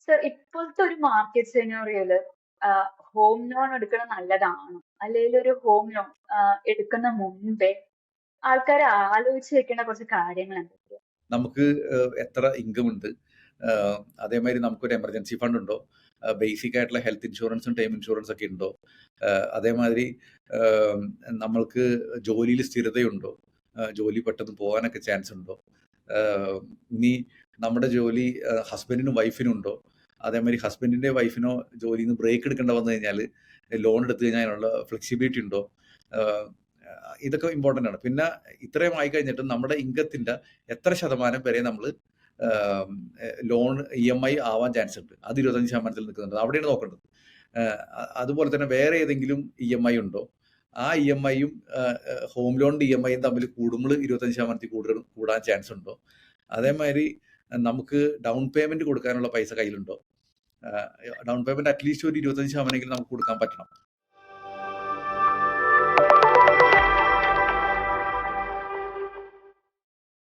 Sir ഇപ്പോഴത്തെ ഒരു market സിനാറിയോയില് home loan എടുക്കണത് നല്ലതാണോ? അല്ലെങ്കിൽ ഒരു ഹോം ലോൺ എടുക്കുന്ന മുമ്പേ ആൾക്കാര് ആലോചിച്ച് വെക്കേണ്ട കുറച്ച് കാര്യങ്ങൾ എന്തൊക്കെയാ? നമുക്ക് എത്ര ഇൻകം ഉണ്ട്, അതേമാതിരി നമുക്കൊരു എമർജൻസി ഫണ്ട് ഉണ്ടോ, ബേസിക് ആയിട്ടുള്ള ഹെൽത്ത് ഇൻഷുറൻസും ടൈം ഇൻഷുറൻസ് ഒക്കെ ഉണ്ടോ, അതേമാതിരി നമ്മൾക്ക് ജോലിയിൽ സ്ഥിരതയുണ്ടോ, ജോലി പെട്ടെന്ന് പോകാനൊക്കെ ചാൻസ് ഉണ്ടോ, ഇനി നമ്മുടെ ജോലി ഹസ്ബൻഡിനും വൈഫിനും ഉണ്ടോ, അതേമാതിരി ഹസ്ബൻഡിന്റെ വൈഫിനോ ജോലിയിൽ നിന്ന് ബ്രേക്ക് എടുക്കേണ്ട വന്നു കഴിഞ്ഞാൽ ലോൺ എടുത്തു കഴിഞ്ഞാൽ അതിനുള്ള ഫ്ലെക്സിബിലിറ്റി ഉണ്ടോ, ഇതൊക്കെ ഇമ്പോർട്ടൻ്റ് ആണ്. പിന്നെ ഇത്രയും ആയി കഴിഞ്ഞിട്ട് നമ്മുടെ ഇൻകത്തിന്റെ എത്ര ശതമാനം വരെ നമ്മൾ ലോൺ EMI ആവാൻ ചാൻസ് ഉണ്ട്, അത് 25% നിൽക്കുന്നുണ്ട്, അവിടെയാണ് നോക്കേണ്ടത്. അതുപോലെ തന്നെ വേറെ ഏതെങ്കിലും EMI ഉണ്ടോ, ആ EMI-യും ഹോം ലോണിന്റെ EMI-യും തമ്മിൽ കൂടുമ്പോൾ 25% കൂടാൻ ചാൻസ് ഉണ്ടോ, അതേമാതിരി നമുക്ക് ഡൗൺ പേയ്മെന്റ് കൊടുക്കാനുള്ള പൈസ കയ്യിലുണ്ടോ, ഡൗൺ പേയ്മെന്റ് അറ്റ്ലീസ്റ്റ് ഒരു 25% നമുക്ക് കൊടുക്കാൻ പറ്റണം.